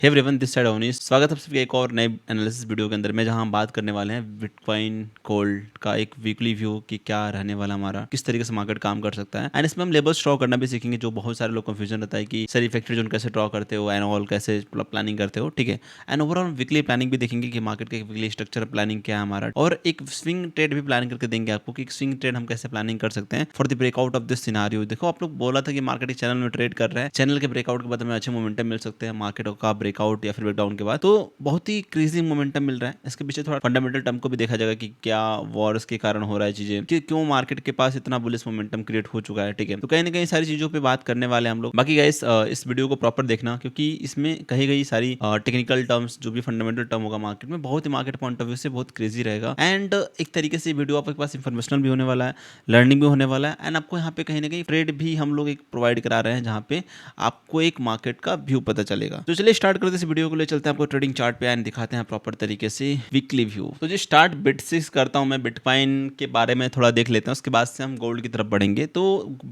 Hey everyone, this side Avneesh. स्वागत है आप सबके एक और नए एनालिसिस वीडियो के अंदर में, जहां हम बात करने वाले हैं बिटकॉइन गोल्ड का एक वीकली व्यू कि क्या रहने वाला हमारा, किस तरीके से मार्केट काम कर सकता है। एंड इसमें हम लेबल्स ड्रॉ करना भी सीखेंगे, जो बहुत सारे लोग कंफ्यूजन रहता है कि सर इफेक्टिव जोन कैसे ड्रॉ करते हो, एंड ऑल कैसे प्लानिंग करते हो, ठीक है। एंड ओवरऑल वीकली प्लानिंग भी देखेंगे कि मार्केट का वीकली स्ट्रक्चर प्लानिंग क्या है हमारा, और एक स्विंग ट्रेड भी प्लान करके देंगे आपको कि स्विंग ट्रेड हम कैसे प्लानिंग कर सकते हैं for the breakout of this scenario. देखो, आप लोग बोला था कि मार्केट एक चैनल में ट्रेड कर रहा है, चैनल के ब्रेकआउट के बाद हमें अच्छे मोमेंटम मिल सकते हैं मार्केट का ब्रेकआउट या फिर ब्रेकडाउन के बाद, तो बहुत ही क्रेजी मोमेंटम मिल रहा है। इसके पीछे थोड़ा फंडामेंटल टर्म को भी देखा जाएगा कि क्या वॉर्स के कारण हो रहा है चीजें, कि क्यों मार्केट के पास इतना बुलिश मोमेंटम क्रिएट हो चुका है, ठीक है। तो कहीं ना कहीं सारी चीजों पे बात करने वाले हैं हम लोग। बाकी गाइस, इस वीडियो को प्रॉपर देखना, क्योंकि इसमें कही गई सारी टेक्निकल टर्म्स, जो भी फंडामेंटल टर्म होगा मार्केट में, बहुत ही मार्केट पॉइंट ऑफ व्यू से बहुत क्रेजी रहेगा। एंड एक तरीके से वीडियो आपके पास इंफॉर्मेशनल भी होने वाला है, लर्निंग भी होने वाला है, एंड आपको यहाँ पे कहीं ना कहीं ट्रेड भी हम लोग एक प्रोवाइड करा रहे हैं, जहाँ पे आपको एक मार्केट का व्यू पता चलेगा। तो चलिए स्टार्ट करते हैं इस वीडियो को, ले चलते हैं आपको ट्रेडिंग चार्ट पे एंड दिखाते हैं प्रॉपर तरीके से वीकली व्यू। तो जो स्टार्ट बिट से करता हूं मैं, बिटकॉइन के बारे में थोड़ा देख लेते हैं, उसके बाद से हम गोल्ड की तरफ बढ़ेंगे। तो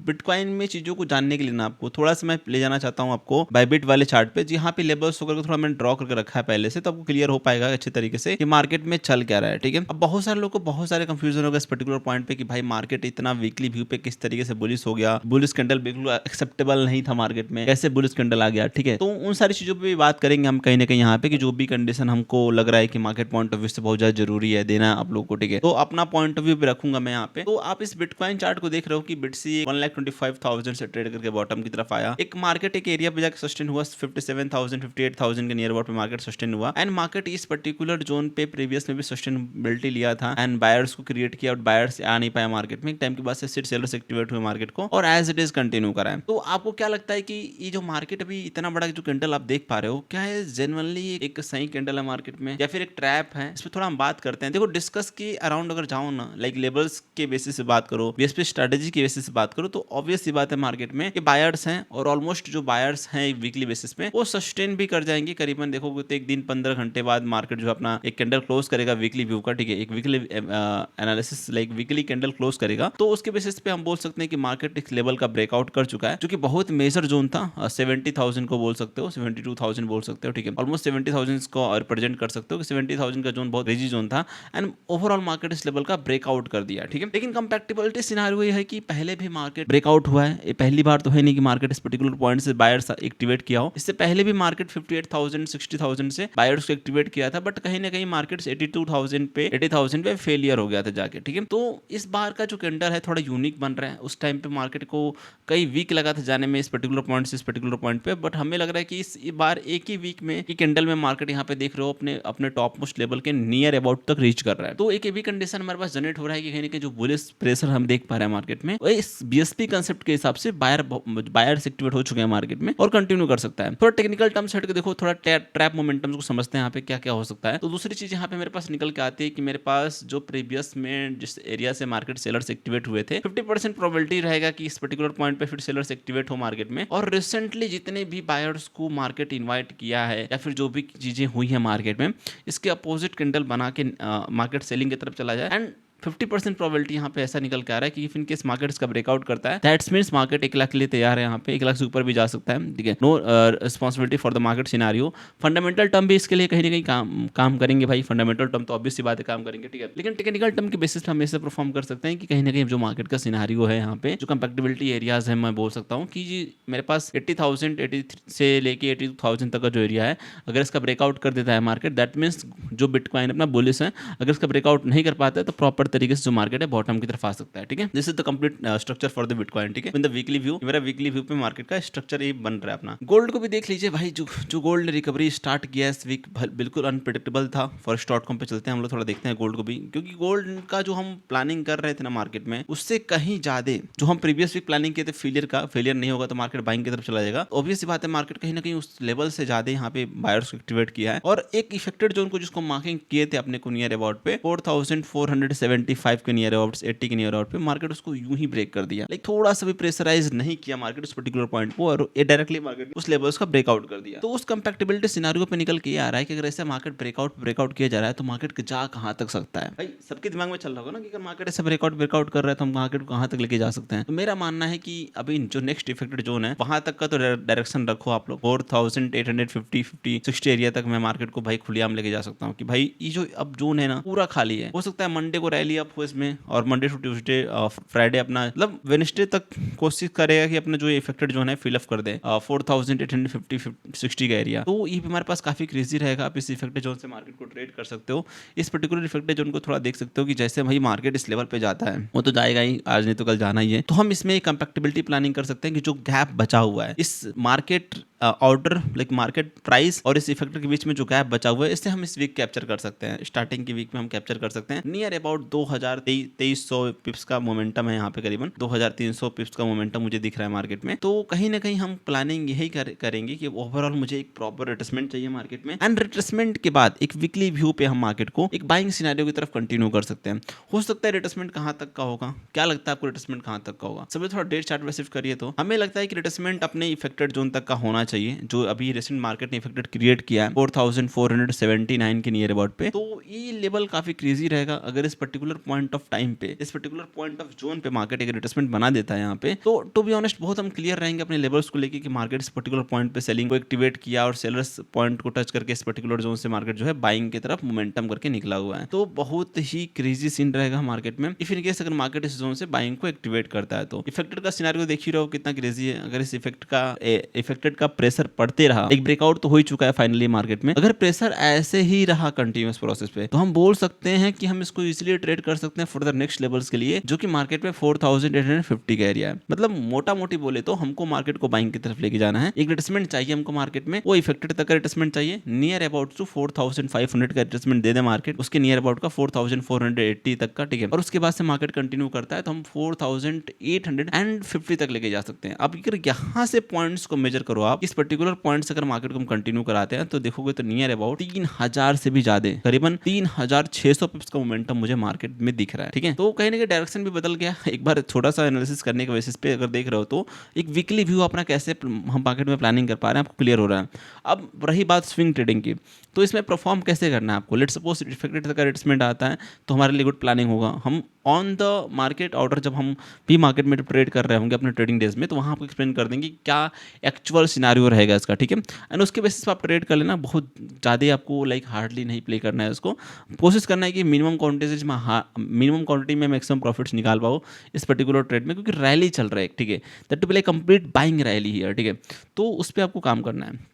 बिटकॉइन में चीजों को जानने के लिए ना, आपको थोड़ा सा मैं ले जाना चाहता हूं आपको बायबिट वाले चार्ट पे, जहां पे लेबल्स होकर थोड़ा मैंने ड्रॉ करके रखा है पहले से, तो आपको क्लियर हो पाएगा अच्छे तरीके से कि मार्केट में चल क्या रहा है, ठीक है। अब बहुत सारे लोगों को बहुत सारे कंफ्यूजन होगा इस पर्टिकुलर पॉइंट पे कि भाई मार्केट इतना वीकली व्यू पे किस तरीके से बुलिश हो गया, बुलिश कैंडल बिल्कुल एक्सेप्टेबल नहीं था मार्केट में, कैसे बुलिश कैंडल आ गया, ठीक है। तो उन सारी चीजों पे भी बात करेंगे हम कहीं ना कहीं यहाँ पे, कि जो भी कंडीशन हमको लग रहा है कि मार्केट पॉइंट ऑफ व्यू से बहुत ज्यादा जरूरी है देना आप लोगों को, ठीक है। तो अपना पॉइंट ऑफ व्यू पे रखूंगा मैं यहाँ पे। तो आप इस बिटकॉइन चार्ट को देख रहे हो कि बिटसी 1,25,000 से ट्रेड करके बॉटम की तरफ आया, एक मार्केट एक एरिया पे जाकर सस्टेन हुआ, 57,000 58,000 के नियर अबाउट पे मार्केट सस्टेन हुआ। एंड मार्केट इस पर्टिकुलर जोन पे प्रीवियस में भी सस्टेनेबिलिटी लिया था एंड बायर्स को क्रिएट किया, और बायर्स आ नहीं पाया मार्केट में। एक टाइम के बाद से सिर्फ सेलर्स एक्टिवेट हुए मार्केट को, और एज इट इज कंटिन्यू करा है। तो आपको क्या लगता है कि ये जो मार्केट अभी इतना बड़ा जो कैंडल आप देख पा रहे हो, क्या है जेन्युइनली एक सही कैंडल है मार्केट में, या फिर एक ट्रैप है? इस पर थोड़ा हम बात करते हैं। देखो, डिस्कस के अराउंड अगर जाओ ना, लाइक लेबल्स के बेसिस से बात करो, बीएसपी स्ट्रेटेजी की बेसिस से बात करो, तो ऑब्वियस सी बात है मार्केट में कि बायर्स हैं, और ऑलमोस्ट जो बायर्स हैं वीकली बेसिस पे वो सस्टेन भी कर जाएंगे। करीबन देखोगे तो एक दिन 15 घंटे बाद मार्केट जो अपना एक कैंडल क्लोज करेगा वीकली व्यू का, ठीक है, एक weekly analysis like weekly candle close करेगा, तो उसके बेसिस पे हम बोल सकते हैं कि मार्केट इस लेवल का ब्रेकआउट कर चुका है, जो कि बहुत मेजर जोन था। 70,000 को बोल सकते हो, 72,000 बोल सकते हो, ठीक है। ऑलमोस्ट 70,000 को रिप्रेजेंट कर सकते हो कि 70,000 का जोन बहुत क्रेजी जोन था, एंड ओवरऑल मार्केट इस लेवल का ब्रेकआउट कर दिया, ठीक है। लेकिन कंपैटिबिलिटी सिनेरियो ये है कि पहले भी मार्केट ब्रेकआउट हुआ है, ये पहली बार तो है नहीं कि मार्केट इस पर्टिकुलर पॉइंट से बायर्स एक्टिवेट किया हो। इससे पहले भी मार्केट 58,000 60,000 से बायर्स को एक्टिवेट किया था, बट कहीं ना कहीं मार्केट 82,000 पे 80,000 पे फेलियर हो गया था जाके, ठीक है। तो इस बार का जो कैंडल है थोड़ा यूनिक बन रहा है। उस टाइम पे मार्केट को कई वीक लगा था जाने में इस पर्टिकुलर पॉइंट से इस पर्टिकुलर पॉइंट पे, बट हमें लग रहा है कि इस बार एक ही वीक में की कैंडल में मार्केट यहाँ पे देख रहे हो अपने अपने टॉप मोस्ट लेवल के नियर अबाउट तक रीच कर रहा है। तो एक भी कंडीशन हमारे पास जनरेट हो रहा है कि कहीं ना कहीं जो बुलिश प्रेशर हम देख पा रहे हैं मार्केट में, वो इस बीएसपी कंसेप्ट के हिसाब से बायर्स एक्टिवेट हो चुके हैं मार्केट में और कंटिन्यू कर सकता है। थोड़ा टेक्निकल टर्म्स हट के देखो, थोड़ा ट्रैप मोमेंटम्स को समझते हैं यहाँ पे क्या क्या हो सकता है। तो दूसरी चीज यहाँ पे मेरे पास निकल के आती है कि मेरे पास जो प्रीवियस में जिस एरिया से मार्केट सेलर्स एक्टिवेट हुए थे, 50% प्रोबेबिलिटी रहेगा कि इस पर्टिकुलर पॉइंट पे फिर सेलर्स एक्टिवेट हो मार्केट में। और रिसेंटली जितने भी बायर्स को मार्केट इन्वाइट किया है, या फिर जो भी चीजें हुई है मार्केट में, इसके अपोजिट कैंडल बना के मार्केट सेलिंग की तरफ चला जाए, एंड 50% प्रोबेबिलिटी यहाँ पे ऐसा निकल के आ रहा है कि इफ इन केस मार्केट इसका ब्रेकआउट करता है, दैट्स मींस मार्केट 1 लाख के लिए तैयार है। यहाँ पे 1 लाख से ऊपर भी जा सकता है, ठीक है। No responsibility for the market scenario. Fundamental term भी इसके लिए कहीं ना कहीं काम करेंगे भाई। फंडामेंटल टर्म तो ऑब्वियस सी बात है काम करेंगे, ठीक है। लेकिन टेक्निकल टर्म के बेसिस पे हम ऐसे परफॉर्म कर सकते हैं कि कहीं ना कहीं जो मार्केट का सिनेरियो है, यहाँ पे जो कंपैटिबिलिटी एरियाज है, मैं बोल सकता हूँ कि जी मेरे पास 80,000 80 से लेके 82,000 तक का जो एरिया है, अगर इसका ब्रेकआउट कर देता है मार्केट, दैट मीन्स जो बिटकॉइन अपना बुलिश है, अगर इसका ब्रेकआउट नहीं कर पाता है तो प्रॉपर तरीके से जो मार्केट है बॉटम की तरफ आ सकता है, ठीक है। This is the complete structure for the bitcoin, ठीक है। इन द वीकली व्यू, मेरा वीकली व्यू पे मार्केट का स्ट्रक्चर ये बन रहा है अपना। गोल्ड को भी देख लीजिए भाई, जो गोल्ड ने रिकवरी स्टार्ट किया है इस वीक, बिल्कुल अनप्रेडिक्टेबल था। फर्स्ट डॉट कॉम पे चलते हैं हम लोग, थोड़ा देखते हैं गोल्ड को भी, क्योंकि गोल्ड का जो हम प्लानिंग कर रहे थे ना मार्केट में, उससे कहीं ज्यादा जो हम प्रीवियस वीक प्लानिंग किए थे फेलियर नहीं होगा तो मार्केट बाइंग की तरफ चला जाएगा। ऑब्वियस बात है, मार्केट कहीं ना कहीं उस लेवल से ज्यादा यहाँ पे बायर्स को एक्टिवेट किया है, और एक इफेक्टेड जोन को जिसको मार्किंग किए थे अपने को नियर अबाउट पे 4,417 75 के नियर अबाउट, 80 के नियर अबाउट पे मार्केट उसको यूं ही ब्रेक कर दिया, लाइक थोड़ा सा भी प्रेशराइज नहीं किया मार्केट उस पर्टिकुलर पॉइंट को, और ये डायरेक्टली मार्केट उस लेवल्स का ब्रेकआउट कर दिया। तो उस कंपैक्टिबिलिटी सिनेरियो पे निकल के ये आ रहा है कि अगर ऐसे मार्केट ब्रेकआउट किया जा रहा है तो मार्केट जा कहां तक सकता है। भाई सबके दिमाग में चल रहा होगा ना कि अगर मार्केट ऐसे ब्रेकआउट कर रहा है तो हम मार्केट को कहां तक लेके जा सकते हैं। तो मेरा मानना है कि अभी जो नेक्स्ट इफेक्टेड जोन है वहां तक का तो डायरेक्शन रखो आप लोग, 4850 50 60 एरिया तक मैं मार्केट को भाई खुलेआम लेके जा सकता हूँ कि भाई ये जो अब जोन है ना पूरा खाली है। हो सकता है मंडे को रैली अप हो इसमें, और मंडे टू ट्यूसडे फ्राइडे अपना मतलब वेडनेसडे तक कोशिश करेगा कि अपना जो इफेक्टेड जोन है फिलअप कर दे 4850 60 का एरिया। तो ये भी हमारे पास काफी क्रेजी रहेगा। आप इस इफेक्टेड जोन से मार्केट को ट्रेड कर सकते हो। इस पर्टिकुलर इफेक्टेड जोन को थोड़ा देख सकते हो कि जैसे भाई मार्केट इस लेवल पे जाता है वो तो जाएगा ही, आज नहीं तो कल जाना ही है। तो हम इसमें कंपैक्टिबिलिटी प्लानिंग कर सकते हैं कि जो गैप बचा हुआ है इस market order like market price और इस इफेक्टर के बीच में जो गैप बचा हुआ है इससे हम इस वीक कैप्चर कर सकते हैं। स्टार्टिंग की वीक में हम कैप्चर कर सकते हैं नियर अबाउट 2300 पिप्स का मोमेंटम है यहाँ पे, करीबन 2300 पिप्स का मोमेंटम मुझे दिख रहा है मार्केट में। तो कहीं ना कहीं हम प्लानिंग यही करेंगे कि ओवरऑल मुझे एक प्रॉपर रिट्रेसमेंट चाहिए मार्केट में, एंड रिट्रेसमेंट के बाद एक वीकली व्यू पे हम मार्केट को एक बाइंग सिनेरियो की तरफ कंटिन्यू कर सकते हैं। हो सकता है रिट्रेसमेंट कहाँ तक का होगा, क्या लगता है आपको रिट्रेसमेंट कहाँ तक का होगा? सभी थोड़ा डेट चार्ट पे शिफ्ट करिए। तो हमें लगता है कि रिट्रेसमेंट अपने इफेक्टेड जोन तक का होना चाहिए जो अभी रिसेंट मार्केट ने इफेक्टेड क्रिएट किया है 4479 के नियर अबाउट पे। तो ये लेवल काफी क्रेजी रहेगा अगर इस पर्टिकुलर पॉइंट ऑफ टाइम पे, इस पर्टिकुलर पॉइंट ऑफ जोन पे मार्केट एक रिट्रेसमेंट बना देता है यहाँ पे। तो टू बी ऑनेस्ट बहुत हम क्लियर रहेंगे अपने लेवल्स को लेके कि मार्केट इस पर्टिकुलर पॉइंट पे सेलिंग को एक्टिवेट किया और सेलर्स पॉइंट को टच करके इस पर्टिकुलर जोन से मार्केट जो है बाइंग की तरफ मोमेंटम करके निकला हुआ है। तो बहुत ही क्रेजी सीन रहेगा मार्केट में इफ इन केस अगर मार्केट इस जोन से बाइंग को एक्टिवेट करता है। तो इफेक्टेड का सिनेरियो देख ही रहो कितना क्रेजी है। अगर इस इफेक्टेड का प्रेशर पड़ते रहा, एक ब्रेकआउट तो हो ही चुका है फाइनली मार्केट में, अगर प्रेशर ऐसे ही रहा कंटिन्यूअस प्रोसेस पे तो हम बोल सकते हैं कि हम इसको इजीली ट्रेड कर सकते हैं फॉर द नेक्स्ट लेवल्स के लिए जो कि मार्केट में 4850 का एरिया है। मतलब मोटा मोटी बोले तो हमको मार्केट को बाइंग की तरफ लेके जाना है। एक रिट्रेसमेंट चाहिए हमको मार्केट में, वो इफेक्टेड तक का रिट्रेसमेंट चाहिए नियर अबाउट टू 4500 का रिट्रेसमेंट दे दे मार्केट, उसके नियर अबाउट का 4480 तक का, ठीक है। और उसके बाद से मार्केट कंटिन्यू करता है तो हम 4850 तक लेके जा सकते हैं। अब अगर यहाँ से पॉइंट्स को मेजर करो आप, इस पर्टिकुलर पॉइंट से अगर मार्केट को हम कंटिन्यू कराते हैं तो देखोगे तो नियर अबाउट 3000 से भी ज्यादा, करीबन 3600 पिप्स का मोमेंटम मुझे मार्केट में दिख रहा है, ठीक है। तो कहीं ना कहीं डायरेक्शन भी बदल गया। एक बार छोटा सा एनालिसिस करने के बेसिस पे अगर देख रहे हो तो एक वीकली व्यू अपना कैसे हम मार्केट में प्लानिंग कर पा रहे हैं आपको क्लियर हो रहा है। अब रही बात स्विंग ट्रेडिंग की, तो इसमें परफॉर्म कैसे करना है आपको। लेट्स सपोज इफेक्टेड का रिट्रेसमेंट आता है तो हमारे लिए गुड प्लानिंग होगा। हम ऑन द मार्केट ऑर्डर जब हम भी मार्केट में ट्रेड कर रहे होंगे अपने ट्रेडिंग डेज में तो वहाँ आपको एक्सप्लेन कर देंगे क्या एक्चुअल सिनारियो रहेगा इसका, ठीक है। एंड उसके बेसिस पर आप ट्रेड कर लेना। बहुत ज़्यादा आपको लाइक हार्डली नहीं प्ले करना है उसको। कोशिश करना है कि मिनिमम क्वांटिटी में मैक्सिमम प्रॉफिट्स निकाल पाओ इस पर्टिकुलर ट्रेड में, क्योंकि रैली चल रहा है, ठीक है। That to be like complete buying rally है, ठीक है। तो उस पर आपको काम करना है।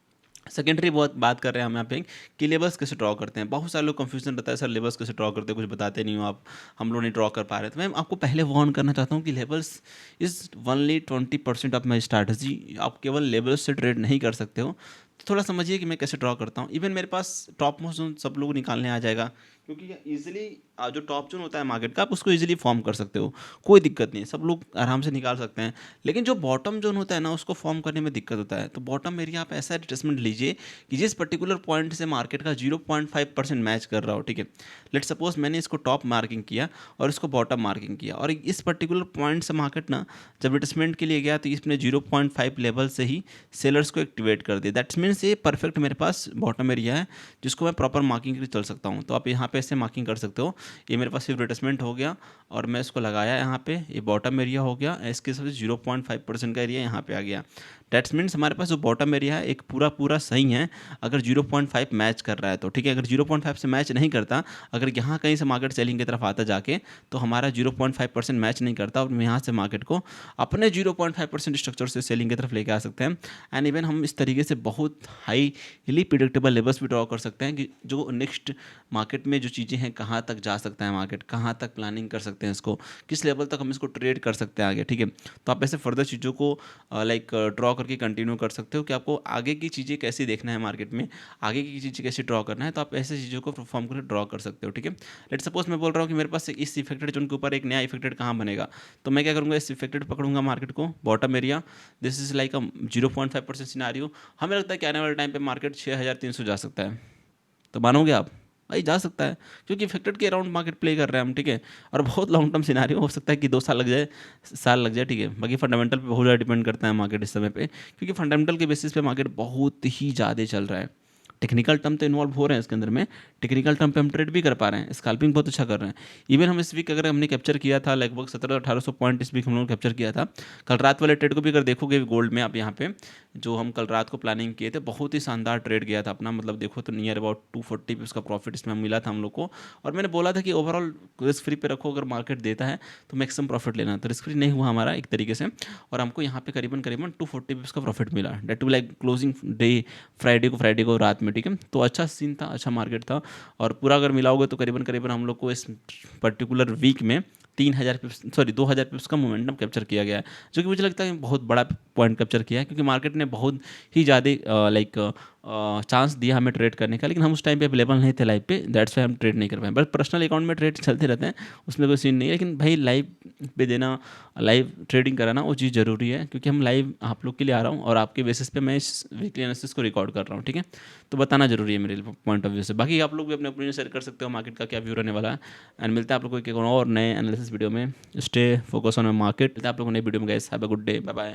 सेकेंडरी बहुत बात कर रहे हैं हम यहाँ पे कि लेवल्स कैसे ड्रॉ करते हैं। बहुत सारे लोग कंफ्यूजन रहता है सर लेवल्स कैसे ड्रॉ करते हैं, कुछ बताते नहीं हो आप, हम लोग नहीं ड्रॉ कर पा रहे। तो मैं आपको पहले वार्न करना चाहता हूँ कि levels is only 20% of my strategy. आप केवल लेवल्स से ट्रेड नहीं कर सकते हो। तो थोड़ा समझिए कि मैं कैसे ड्रॉ करता हूँ। इवन मेरे पास टॉप मोस्ट जोन सब लोग निकालने आ जाएगा, क्योंकि ईजिली जो टॉप जोन होता है मार्केट का आप उसको ईजिली फॉर्म कर सकते हो, कोई दिक्कत नहीं, सब लोग आराम से निकाल सकते हैं। लेकिन जो बॉटम जोन होता है ना उसको फॉर्म करने में दिक्कत होता है। तो बॉटम एरिया आप ऐसा रिट्रेसमेंट लीजिए कि जिस पर्टिकुलर पॉइंट से मार्केट का 0.5% मैच कर रहा हो, ठीक है। लेट सपोज मैंने इसको टॉप मार्किंग किया और इसको बॉटम मार्किंग किया, और इस पर्टिकुलर पॉइंट से मार्केट ना जब रिट्रेसमेंट के लिए गया तो इसने 0.5 लेवल से ही सेलर्स को एक्टिवेट कर दिया। दैट्स मीन्स ये परफेक्ट मेरे पास बॉटम एरिया है जिसको मैं प्रॉपर मार्किंग के लिए चल सकता हूँ। तो आप यहाँ पे ऐसे मार्किंग कर सकते हो। ये मेरे पास सिर्फ रिट्रेसमेंट हो गया और मैं इसको लगाया यहाँ पे, ये बॉटम एरिया हो गया, इसके साथ 0.5% का एरिया यहाँ पे आ गया। डेट्स मीन्स हमारे पास जो बॉटम एरिया है एक पूरा सही है अगर 0.5 मैच कर रहा है तो, ठीक है। अगर 0.5 से मैच नहीं करता, अगर यहाँ कहीं से मार्केट सेलिंग की तरफ आता जाके तो हमारा 0.5% मैच नहीं करता और यहाँ से मार्केट को अपने 0.5% स्ट्रक्चर से सेलिंग की तरफ लेके आ सकते हैं। एंड इवन हम इस तरीके से बहुत हाईली प्रिडिक्टेबल लेवल्स भी ड्रॉ कर सकते हैं कि जो नेक्स्ट मार्केट में जो चीज़ें हैं कहाँ तक जा सकता है मार्केट, कहाँ तक प्लानिंग कर सकते हैं इसको, किस लेवल तक हम इसको ट्रेड कर सकते हैं आगे, ठीक है। तो आप ऐसे फर्दर चीज़ों को लाइक ड्रॉ करके कंटिन्यू कर सकते हो कि आपको आगे की चीज़ें कैसे देखना है मार्केट में, आगे की चीज़ें कैसे ड्रॉ करना है। तो आप ऐसे चीज़ों को परफॉर्म करके ड्रॉ कर सकते हो, ठीक है। लेट सपोज मैं बोल रहा हूँ कि मेरे पास इस इफेक्टेड जोन के ऊपर एक नया इफेक्टेड कहाँ बनेगा, तो मैं क्या करूँगा, इस इफेक्टेड पकड़ूंगा मार्केट को bottom area, this is like 0.5% scenario. हमें लगता है कि आने वाले टाइम पे मार्केट 6300 जा सकता है। तो मानोगे आप? भाई जा सकता है, क्योंकि इफेक्टेड के अराउंड मार्केट प्ले कर रहे हैं हम, ठीक है। और बहुत लॉन्ग टर्म सिनारियो हो सकता है कि 2 साल लग जाए, साल लग जाए, ठीक है। बाकी फंडामेंटल पे बहुत ज़्यादा डिपेंड करता है मार्केट इस समय पे, क्योंकि फंडामेंटल के बेसिस पे मार्केट बहुत ही ज़्यादा चल रहा है। टेक्निकल टर्म तो इन्वॉल्व हो रहे हैं इसके अंदर में, टेक्निकल टर्म पे हम ट्रेड भी कर पा रहे हैं, स्कैल्पिंग बहुत अच्छा कर रहे हैं। इवन हम इस वीक अगर हमने कैप्चर किया था लगभग 1700-1800 पॉइंट इस वीक हम लोगों ने कैप्चर किया था। कल रात वाले ट्रेड को भी अगर देखोगे गोल्ड में आप यहाँ पे, जो हम कल रात को प्लानिंग किए थे, बहुत ही शानदार ट्रेड गया था अपना, मतलब देखो तो नियर अबाउट 240 उसका प्रॉफिट इसमें मिला था हम लोग को। और मैंने बोला था कि ओवरऑल रिस्क फ्री पे रखो, अगर मार्केट देता है तो मैक्सिमम प्रॉफिट लेना, तो रिस्क फ्री नहीं हुआ हमारा एक तरीके से। और हमको यहाँ पे करीबन करीबन 240 का प्रॉफिट मिला, date to like closing day Friday को रात में, ठीक है। तो अच्छा सीन था, अच्छा मार्केट था। और पूरा अगर मिलाओगे तो करीबन करीबन हम लोग को इस पर्टिकुलर वीक में 3000 पिप्स, सॉरी 2000 पिप्स का मोमेंटम कैप्चर किया गया है, जो कि मुझे लगता है बहुत बड़ा पॉइंट कैप्चर किया है, क्योंकि मार्केट ने बहुत ही ज़्यादा लाइक चांस दिया हमें ट्रेड करने का, लेकिन हम उस टाइम पे अवेलेबल नहीं थे लाइव पे, दैट्स वाई हम ट्रेड नहीं कर पाए। बट पर्सनल अकाउंट में ट्रेड चलते रहते हैं, उसमें कोई सीन नहीं है, लेकिन भाई लाइव पे देना, लाइव ट्रेडिंग कराना वो चीज़ ज़रूरी है, क्योंकि हम लाइव आप लोग के लिए आ रहा हूँ और आपके बेसिस पे मैं इस वीकली एनालिसिस को रिकॉर्ड कर रहा हूँ, ठीक है। तो बताना जरूरी है मेरे पॉइंट ऑफ व्यू से। बाकी आप लोग भी अपने ओपिनियन शेयर कर सकते हो मार्केट का क्या व्यू रहने वाला है। एंड मिलते हैं आप लोगों को एक और नए एनालिसिस वीडियो में। Stay focus on market. मिलते हैं आप लोगों को नई वीडियो में guys, have a good day, bye bye.